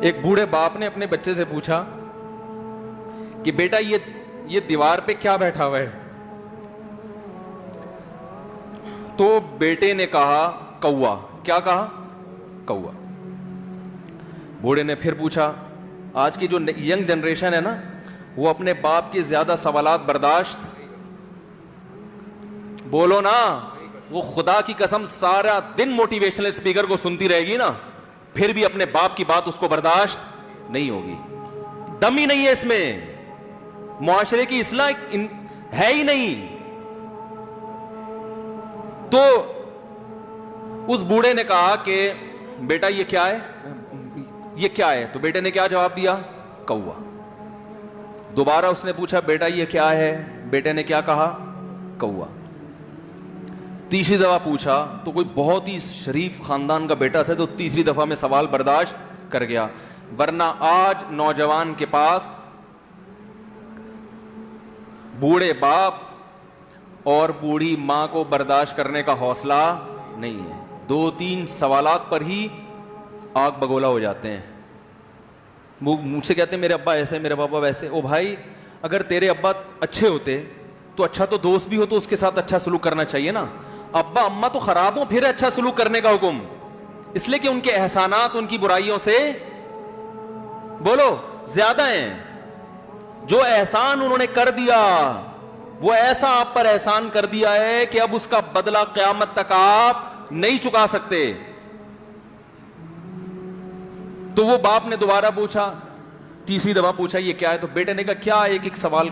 ایک بوڑھے باپ نے اپنے بچے سے پوچھا کہ بیٹا یہ دیوار پہ کیا بیٹھا ہوا ہے؟ تو بیٹے نے کہا کوا۔ کیا کہا؟ کوا۔ بوڑھے نے پھر پوچھا، آج کی جو ینگ جنریشن ہے نا، وہ اپنے باپ کی زیادہ سوالات برداشت، بولو نا، وہ خدا کی قسم سارا دن موٹیویشنل اسپیکر کو سنتی رہے گی نا، پھر بھی اپنے باپ کی بات اس کو برداشت نہیں ہوگی۔ دم ہی نہیں ہے اس میں، معاشرے کی اصلاح ہے ہی نہیں۔ تو اس بوڑھے نے کہا کہ بیٹا یہ کیا ہے؟ یہ کیا ہے؟ تو بیٹے نے کیا جواب دیا؟ کوا۔ دوبارہ اس نے پوچھا بیٹا یہ کیا ہے؟ بیٹے نے کیا کہا؟ کوا۔ تیسری دفعہ پوچھا تو کوئی بہت ہی شریف خاندان کا بیٹا تھا، تو تیسری دفعہ میں سوال برداشت کر گیا، ورنہ آج نوجوان کے پاس بوڑھے باپ اور بوڑھی ماں کو برداشت کرنے کا حوصلہ نہیں ہے۔ 2-3 سوالات پر ہی آگ بگولا ہو جاتے ہیں۔ مجھ سے کہتے ہیں میرے ابا ایسے، میرے پاپا ویسے۔ او بھائی، اگر تیرے ابا اچھے ہوتے تو اچھا تو دوست بھی ہو تو اس کے ساتھ اچھا سلوک کرنا چاہیے نا۔ ابا اما تو خراب ہوں پھر اچھا سلوک کرنے کا حکم، اس لیے کہ ان کے احسانات ان کی برائیوں سے بولو زیادہ ہیں۔ جو احسان انہوں نے کر دیا وہ ایسا آپ پر احسان کر دیا ہے کہ اب اس کا بدلہ قیامت تک آپ نہیں چکا سکتے۔ تو وہ باپ نے دوبارہ پوچھا، تیسری دفعہ پوچھا یہ کیا ہے؟ تو بیٹے نے کہا کیا ایک سوال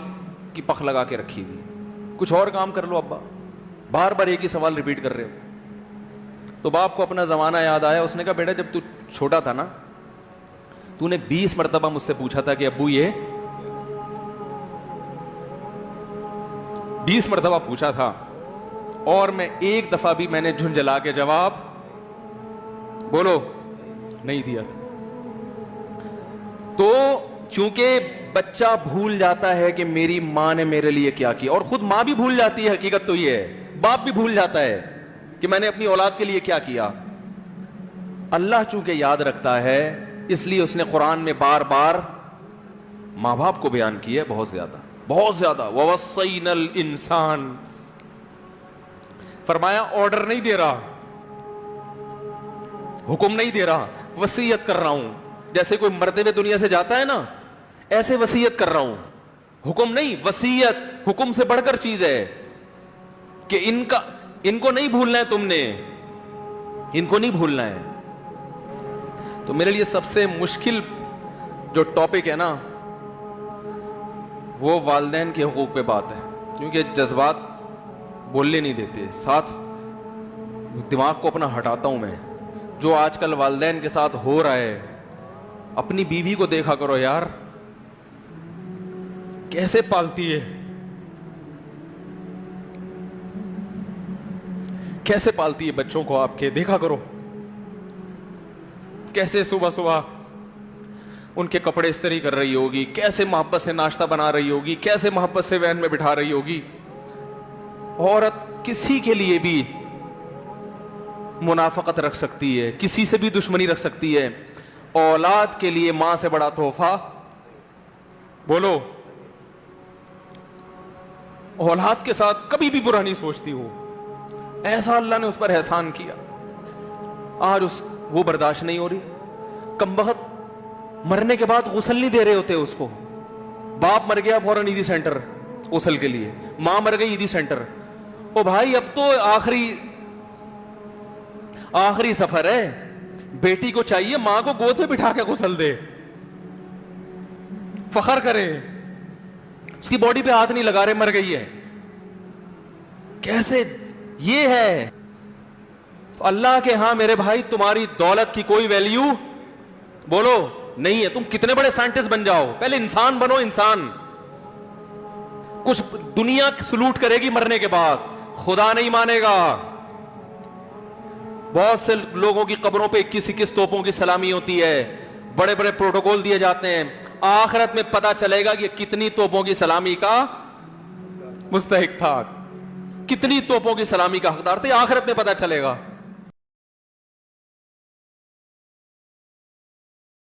کی پخ لگا کے رکھی ہوئی، کچھ اور کام کر لو ابا، بار بار ایک ہی سوال ریپیٹ کر رہے ہو۔ تو باپ کو اپنا زمانہ یاد آیا، اس نے کہا بیٹا جب تو چھوٹا تھا نا، تو نے 20 مرتبہ مجھ سے پوچھا تھا کہ ابو یہ 20 مرتبہ پوچھا تھا، اور میں ایک دفعہ بھی میں نے جھنجھلا کے جواب بولو نہیں دیا تھا۔ تو چونکہ بچہ بھول جاتا ہے کہ میری ماں نے میرے لیے کیا کیا، اور خود ماں بھی بھول جاتی ہے، حقیقت تو یہ ہے باپ بھی بھول جاتا ہے کہ میں نے اپنی اولاد کے لیے کیا کیا۔ اللہ چونکہ یاد رکھتا ہے اس لیے اس نے قرآن میں بار بار ماں باپ کو بیان کیا ہے، بہت زیادہ بہت زیادہ۔ وَوَصَّيْنَا الْإِنسَانَ، فرمایا آرڈر نہیں دے رہا، حکم نہیں دے رہا، وصیت کر رہا ہوں۔ جیسے کوئی مرتے ہوئے دنیا سے جاتا ہے نا، ایسے وصیت کر رہا ہوں، حکم نہیں، وصیت حکم سے بڑھ کر چیز ہے کہ ان کو نہیں بھولنا ہے، تم نے ان کو نہیں بھولنا ہے۔ تو میرے لیے سب سے مشکل جو ٹاپک ہے نا وہ والدین کے حقوق پہ بات ہے، کیونکہ جذبات بولنے نہیں دیتے، ساتھ دماغ کو اپنا ہٹاتا ہوں میں۔ جو آج کل والدین کے ساتھ ہو رہا ہے، اپنی بیوی کو دیکھا کرو یار، کیسے پالتی ہے، کیسے پالتی ہے بچوں کو آپ کے، دیکھا کرو کیسے صبح صبح ان کے کپڑے استری کر رہی ہوگی، کیسے محبت سے ناشتہ بنا رہی ہوگی، کیسے محبت سے وین میں بٹھا رہی ہوگی۔ عورت کسی کے لیے بھی منافقت رکھ سکتی ہے، کسی سے بھی دشمنی رکھ سکتی ہے، اولاد کے لیے ماں سے بڑا تحفہ بولو، اولاد کے ساتھ کبھی بھی برا نہیں سوچتی ہو، ایسا اللہ نے اس پر احسان کیا، آج وہ برداشت نہیں ہو رہی۔ کمبخت مرنے کے بعد غسل نہیں دے رہے ہوتے اس کو، باپ مر گیا فوراً عیدی سینٹر غسل کے لیے، ماں مر گئی عیدی سینٹر۔ او بھائی اب تو آخری سفر ہے، بیٹی کو چاہیے ماں کو گود میں بٹھا کے غسل دے، فخر کرے، اس کی باڈی پہ ہاتھ نہیں لگا رہے، مر گئی ہے۔ کیسے یہ ہے؟ اللہ کے ہاں میرے بھائی تمہاری دولت کی کوئی ویلیو بولو نہیں ہے، تم کتنے بڑے سائنٹسٹ بن جاؤ، پہلے انسان بنو، انسان۔ کچھ دنیا سلوٹ کرے گی مرنے کے بعد، خدا نہیں مانے گا۔ بہت سے لوگوں کی قبروں پہ 21 توپوں کی سلامی ہوتی ہے، بڑے بڑے پروٹوکول دیے جاتے ہیں، آخرت میں پتا چلے گا کہ کتنی توپوں کی سلامی کا مستحق تھا، کتنی توپوں کی سلامی کا حقدار تھے، آخرت میں پتا چلے گا۔